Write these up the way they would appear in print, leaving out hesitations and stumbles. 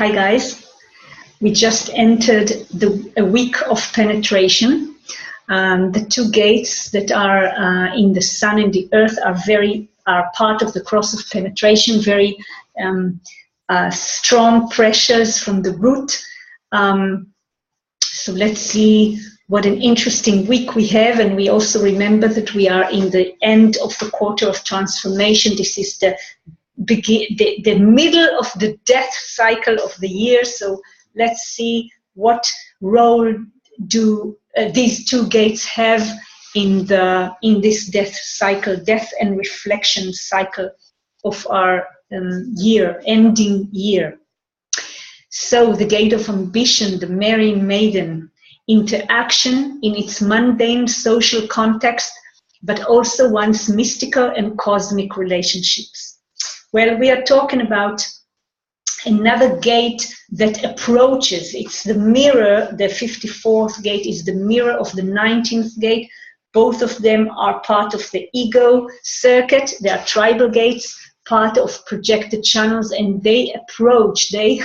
Hi guys, we just entered a week of penetration. The two gates that are in the sun and the earth are part of the cross of penetration, very strong pressures from the root. So let's see what an interesting week we have, and we also remember that we are in the end of the quarter of transformation. This is the middle of the death cycle of the year. So let's see what role do these two gates have in this death cycle, death and reflection cycle of our ending year. So the gate of ambition, the merry maiden, interaction in its mundane social context, but also one's mystical and cosmic relationships. Well, we are talking about another gate that approaches. It's the mirror. The 54th gate is the mirror of the 19th gate. Both of them are part of the ego circuit. They are tribal gates, part of projected channels, and they approach. They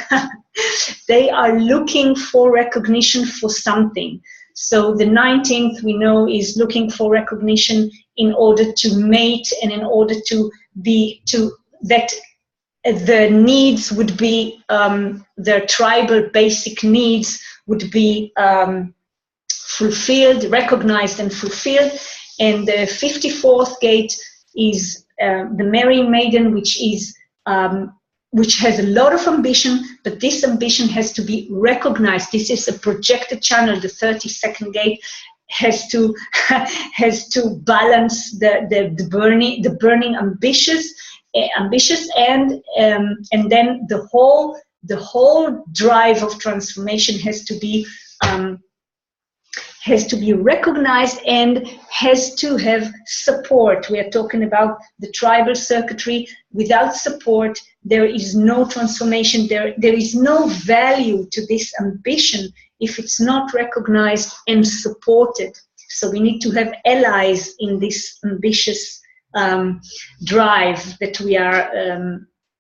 are looking for recognition for something. So the 19th, we know, is looking for recognition in order to mate and in order to that the needs would be, their tribal basic needs would be fulfilled, recognized and fulfilled. And the 54th gate is the merry maiden, which has a lot of ambition, but this ambition has to be recognized. This is a projected channel. The 32nd gate has to balance the burning ambitious, and then the whole drive of transformation has to be recognized and has to have support. We are talking about the tribal circuitry. Without support, there is no transformation. There is no value to this ambition if it's not recognized and supported. So we need to have allies in this ambitious drive that we are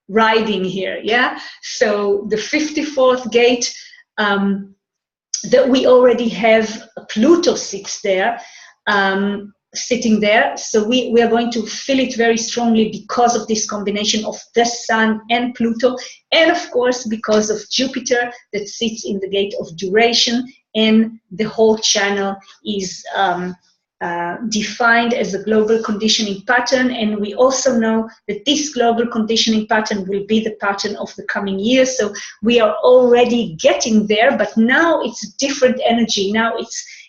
riding here. Yeah. So the 54th gate, that we already have Pluto sits there, sitting there. So we are going to feel it very strongly because of this combination of the Sun and Pluto, and of course because of Jupiter that sits in the gate of duration, and the whole channel is defined as a global conditioning pattern. And we also know that this global conditioning pattern will be the pattern of the coming year. So we are already getting there, but now it's a different energy. Now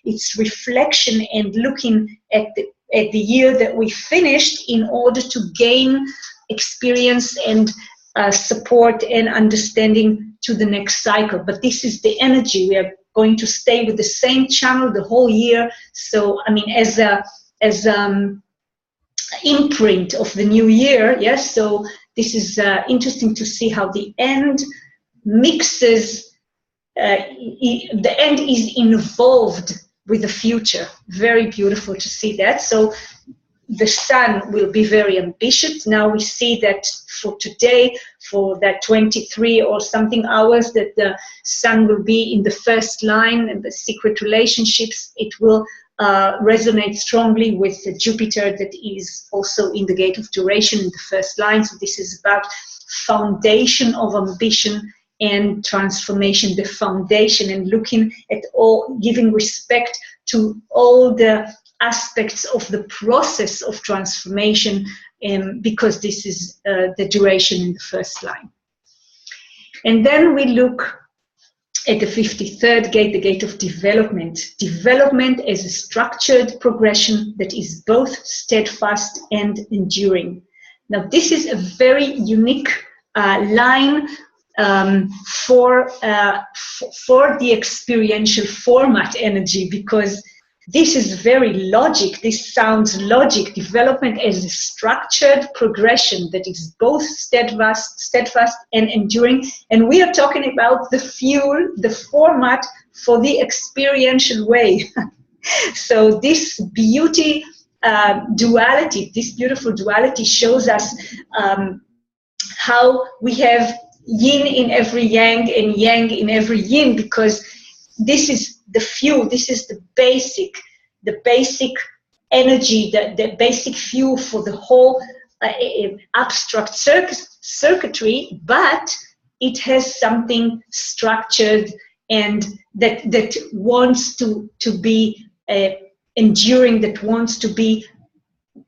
it's reflection and looking at the year that we finished in order to gain experience and support and understanding to the next cycle. But this is the energy. We are going to stay with the same channel the whole year. So, I mean, as imprint of the new year, yes. So this is interesting to see how the end mixes. The end is involved with the future. Very beautiful to see that. So the Sun will be very ambitious. Now we see that for today, for that 23 or something hours, that the Sun will be in the first line, and the secret relationships, it will resonate strongly with the Jupiter that is also in the gate of duration in the first line. So this is about foundation of ambition and transformation, the foundation, and looking at all, giving respect to all the aspects of the process of transformation, because this is the duration in the first line. And then we look at the 53rd gate, the gate of development. Development as a structured progression that is both steadfast and enduring. Now, this is a very unique line for the experiential format energy, because this is very logic. This sounds logic. Development as a structured progression that is both steadfast and enduring. And we are talking about the fuel, the format for the experiential way. So this beauty duality, this beautiful duality shows us how we have yin in every yang and yang in every yin, because this is the fuel, this is the basic energy, the basic fuel for the whole abstract circuitry, but it has something structured and that wants to be enduring, that wants to be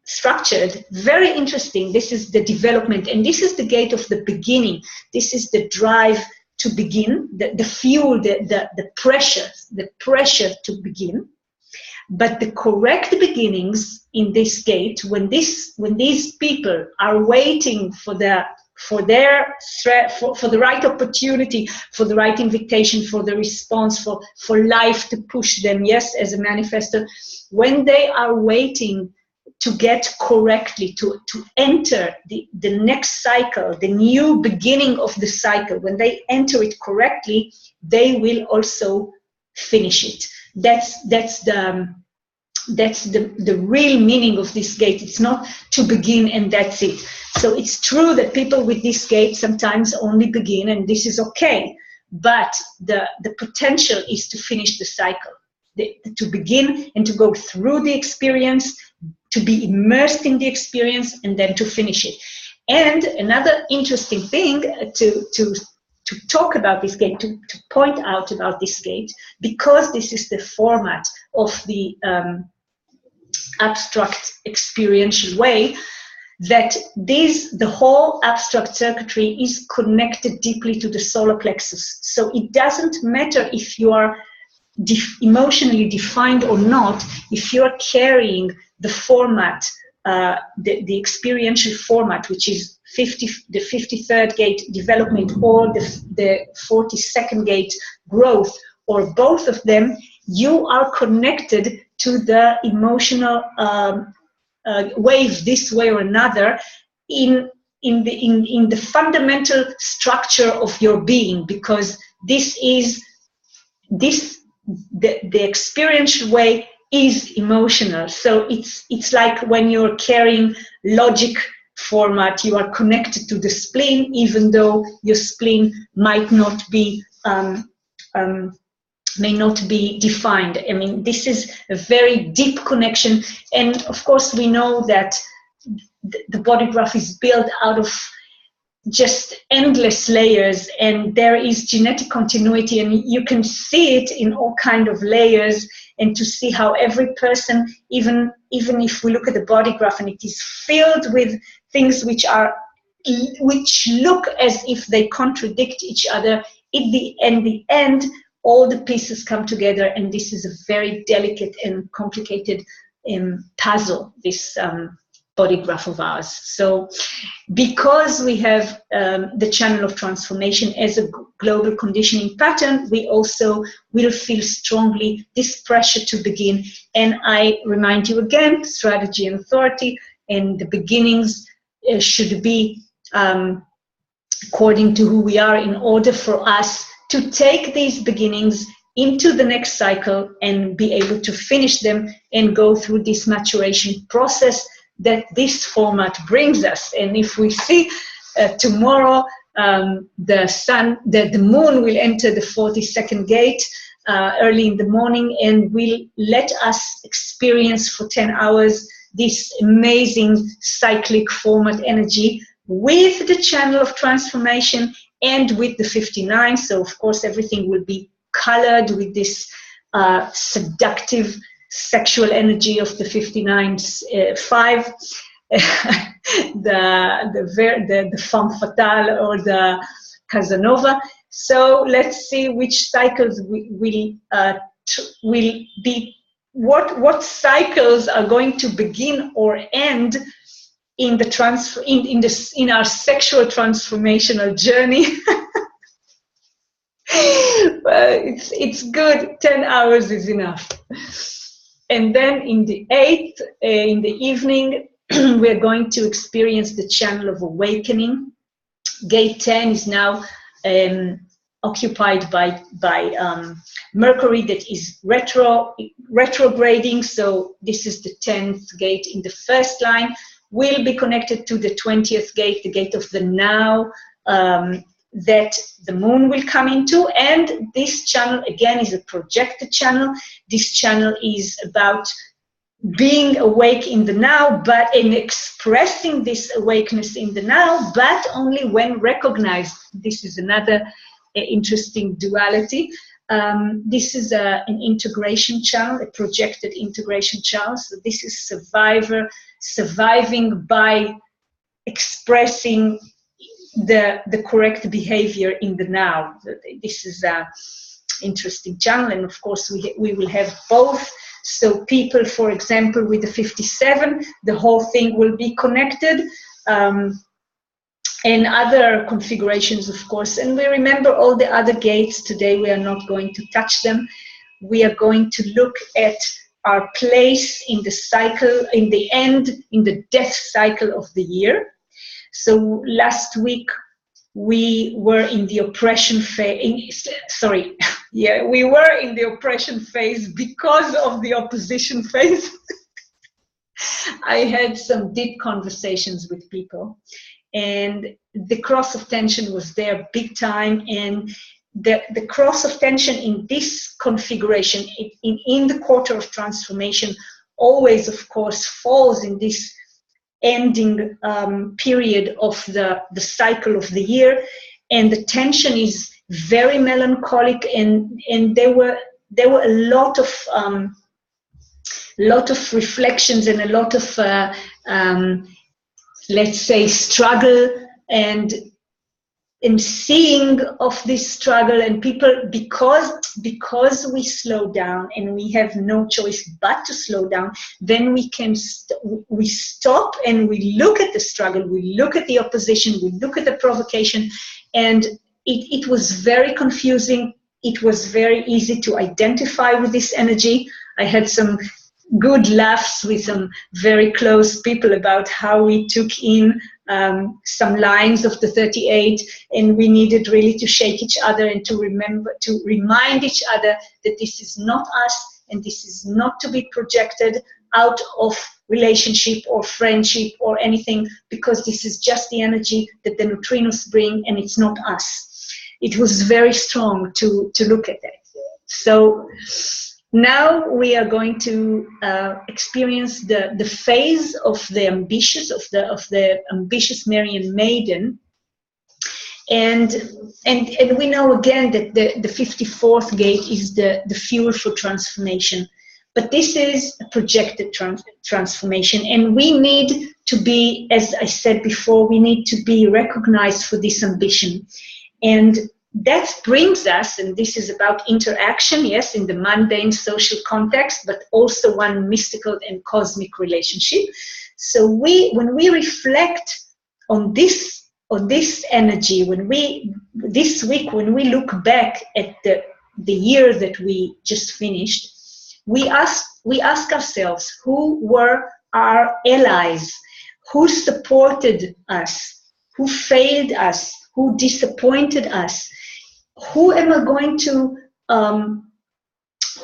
structured. Very interesting. This is the development, and this is the gate of the beginning. This is the drive to begin, the fuel, the pressure to begin. But the correct beginnings in this gate, when these people are waiting for the right opportunity, for the right invitation, for the response, for life to push them, yes, as a manifestor, when they are waiting to get correctly, to enter the next cycle, the new beginning of the cycle, when they enter it correctly, they will also finish it. That's the real meaning of this gate. It's not to begin and that's it. So it's true that people with this gate sometimes only begin, and this is okay, but the potential is to finish the cycle, to begin and to go through the experience, to be immersed in the experience, and then to finish it. And another interesting thing to talk about this gate, to point out about this gate, because this is the format of the abstract experiential way, that the whole abstract circuitry is connected deeply to the solar plexus. So it doesn't matter if you are emotionally defined or not, if you're carrying the format, the experiential format, which is the 53rd gate development, or the 42nd gate growth, or both of them, you are connected to the emotional wave this way or another in the fundamental structure of your being, because the experiential way is emotional. So it's like when you're carrying logic format, you are connected to the spleen, even though your spleen might not be may not be defined. I mean, this is a very deep connection, and of course we know that the body graph is built out of just endless layers, and there is genetic continuity, and you can see it in all kind of layers, and to see how every person, even if we look at the body graph and it is filled with things which look as if they contradict each other, in the end all the pieces come together, and this is a very delicate and complicated puzzle, this body graph of ours. So because we have the channel of transformation as a global conditioning pattern, we also will feel strongly this pressure to begin. And I remind you again, strategy and authority, and the beginnings should be according to who we are, in order for us to take these beginnings into the next cycle and be able to finish them and go through this maturation process that this format brings us. And if we see tomorrow the moon will enter the 42nd gate early in the morning, and will let us experience for 10 hours this amazing cyclic format energy with the channel of transformation and with the 59. So of course everything will be colored with this seductive sexual energy of the 59-5, the femme fatale or the Casanova. So let's see which cycles will be, what cycles are going to begin or end in the in our sexual transformational journey. Well, it's good. 10 hours is enough. And then in the 8th, in the evening, we're going to experience the channel of awakening. Gate 10 is now occupied by Mercury, that is retrograding. So this is the 10th gate in the first line. Will be connected to the 20th gate, the gate of the now, that the moon will come into. And this channel, again, is a projected channel. This channel is about being awake in the now, but in expressing this awakeness in the now, but only when recognized. This is another interesting duality. This is an integration channel, a projected integration channel. So this is surviving by expressing the correct behavior in the now. This is an interesting channel, and of course we will have both. So people, for example, with the 57, the whole thing will be connected, and other configurations, of course. And we remember all the other gates. Today we are not going to touch them. We are going to look at our place in the cycle, in the end, in the death cycle of the year. So last week we were in the oppression phase. We were in the oppression phase because of the opposition phase. I had some deep conversations with people, and the cross of tension was there big time. And the cross of tension in this configuration, in the quarter of transformation, always, of course, falls in this ending period of the cycle of the year, and the tension is very melancholic, and there were a lot of reflections and a lot of let's say struggle and seeing of this struggle, and people, because we slow down and we have no choice but to slow down, then we can we stop and we look at the struggle, we look at the opposition, we look at the provocation, and it was very confusing. It was very easy to identify with this energy. I had some good laughs with some very close people about how we took in some lines of the 38, and we needed really to shake each other and to remind each other that this is not us, and this is not to be projected out of relationship or friendship or anything, because this is just the energy that the neutrinos bring, and it's not us. It was very strong to look at that. So now we are going to experience the phase of the ambitious, of the ambitious Marian maiden, and we know again that the 54th gate is the fuel for transformation. But this is a projected transformation, and we need to be, as I said before, we need to be recognized for this ambition. And that brings us, and this is about interaction, yes, in the mundane social context, but also one mystical and cosmic relationship. So when we reflect on this energy, this week, when we look back at the year that we just finished, we ask ourselves, who were our allies? Who supported us? Who failed us? Who disappointed us? Who am I going to,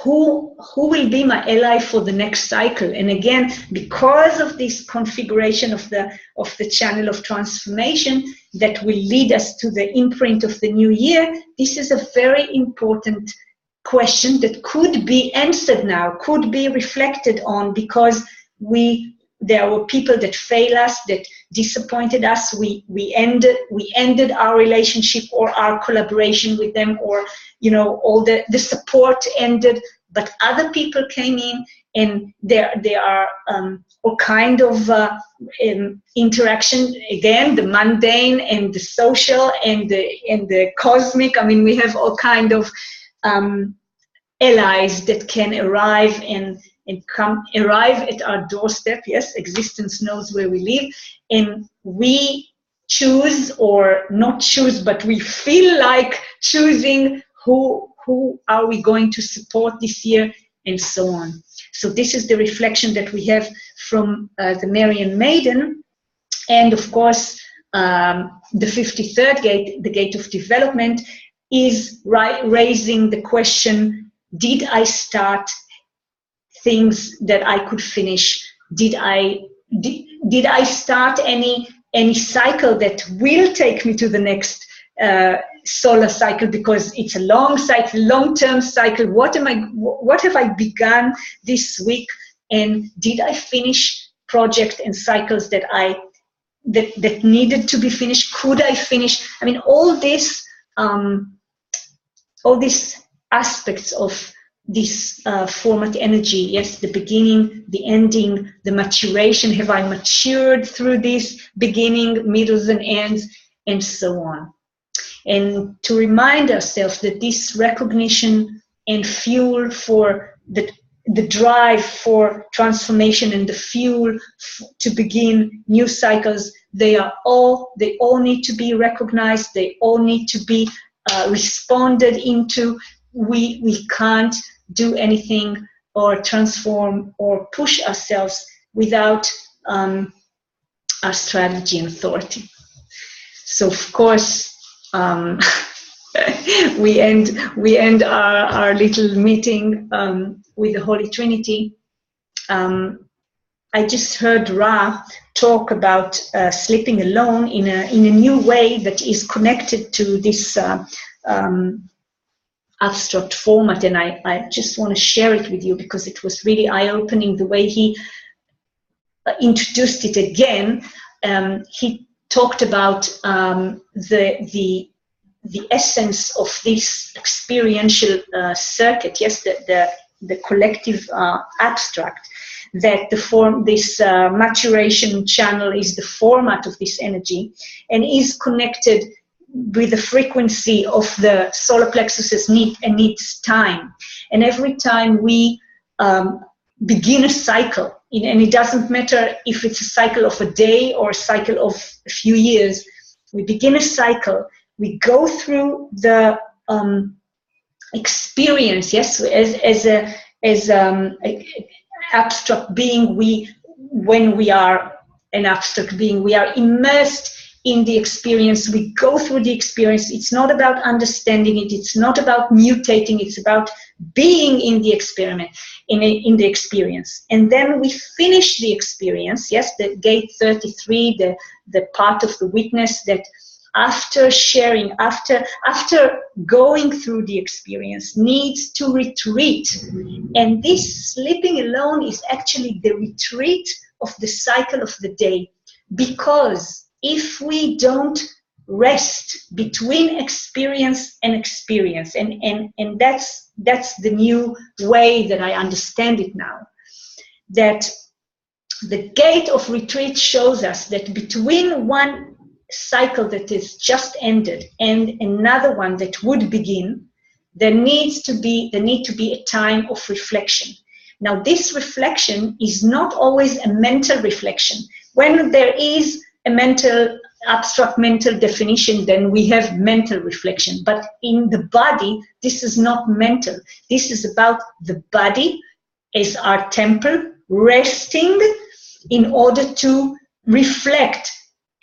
who will be my ally for the next cycle? And again, because of this configuration of the channel of transformation that will lead us to the imprint of the new year, this is a very important question that could be answered now, could be reflected on, because there were people that failed us, that disappointed us. We ended our relationship or our collaboration with them, or all the support ended. But other people came in, and there are all kind of interaction. Again, the mundane and the social and the cosmic. I mean, we have all kind of allies that can arrive and arrive at our doorstep. Yes, existence knows where we live, and we choose or not choose, but we feel like choosing who are we going to support this year, and so on. So this is the reflection that we have from the Marian Maiden. And of course, the 53rd gate, the gate of development, is raising the question, did I start things that I could finish? Did I start any cycle that will take me to the next solar cycle, because it's a long cycle, long-term cycle. What have I begun this week, and did I finish project and cycles that needed to be finished? Could I finish? I mean, all these aspects of this format energy, yes, the beginning, the ending, the maturation. Have I matured through this beginning, middles, and ends, and so on? And to remind ourselves that this recognition and fuel for the drive for transformation and the fuel to begin new cycles, they all need to be recognized. They all need to be responded into. We can't do anything or transform or push ourselves without our strategy and authority. So of course, we end our little meeting with the Holy Trinity. I just heard Ra talk about sleeping alone in a new way that is connected to this abstract format, and I just want to share it with you because it was really eye-opening the way he introduced it again. He talked about the essence of this experiential circuit, yes, the collective abstract, that this maturation channel is the format of this energy and is connected with the frequency of the solar plexus's need and needs time. And every time we begin a cycle, and it doesn't matter if it's a cycle of a day or a cycle of a few years, we begin a cycle, we go through the experience, yes, as abstract being. When we are an abstract being, we are immersed in the experience. We go through the experience. It's not about understanding it. It's not about mutating. It's about being in the experiment, in the experience. And then we finish the experience. Yes, the gate 33, the part of the witness that after sharing, after going through the experience, needs to retreat. And this sleeping alone is actually the retreat of the cycle of the day, because if we don't rest between experience and experience, and that's the new way that I understand it now, that the gate of retreat shows us that between one cycle that is just ended and another one that would begin, there need to be a time of reflection. Now, this reflection is not always a mental reflection. When there is a abstract mental definition, then we have mental reflection. But in the body, this is not mental. This is about the body as our temple, resting in order to reflect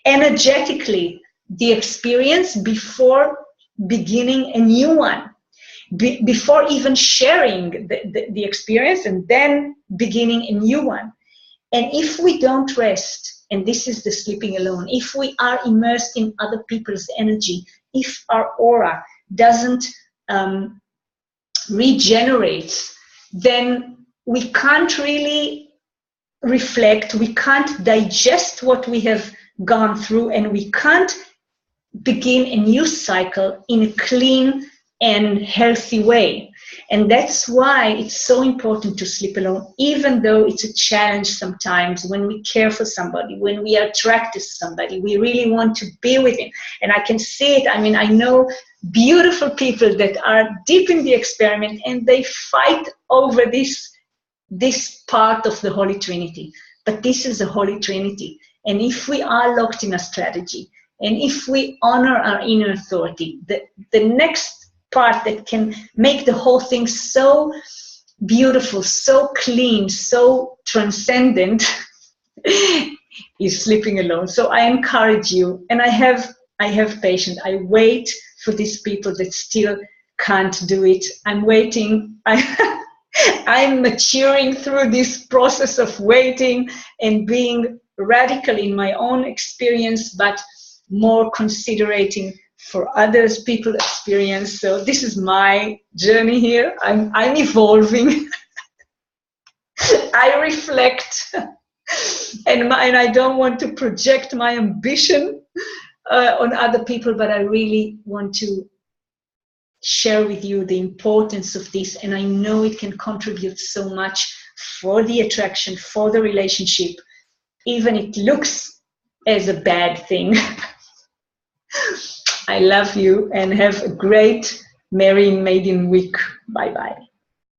energetically the experience before beginning a new one, before even sharing the experience and then beginning a new one. And if we don't rest, and this is the sleeping alone, if we are immersed in other people's energy, if our aura doesn't regenerate, then we can't really reflect, we can't digest what we have gone through, and we can't begin a new cycle in a clean and healthy way. And that's why it's so important to sleep alone, even though it's a challenge sometimes when we care for somebody, when we are attracted to somebody, we really want to be with him. And I can see it. I mean, I know beautiful people that are deep in the experiment and they fight over this part of the Holy Trinity. But this is a Holy Trinity. And if we are locked in a strategy, and if we honor our inner authority, the next part that can make the whole thing so beautiful, so clean, so transcendent is sleeping alone. So I encourage you, and I have patience. I wait for these people that still can't do it. I'm waiting. I'm maturing through this process of waiting and being radical in my own experience, but more considerating for others people experience. So this is my journey here. I'm evolving. I reflect, and I don't want to project my ambition on other people, but I really want to share with you the importance of this, and I know it can contribute so much for the attraction, for the relationship, even it looks as a bad thing. I love you and have a great Merry Maiden Week. Bye-bye.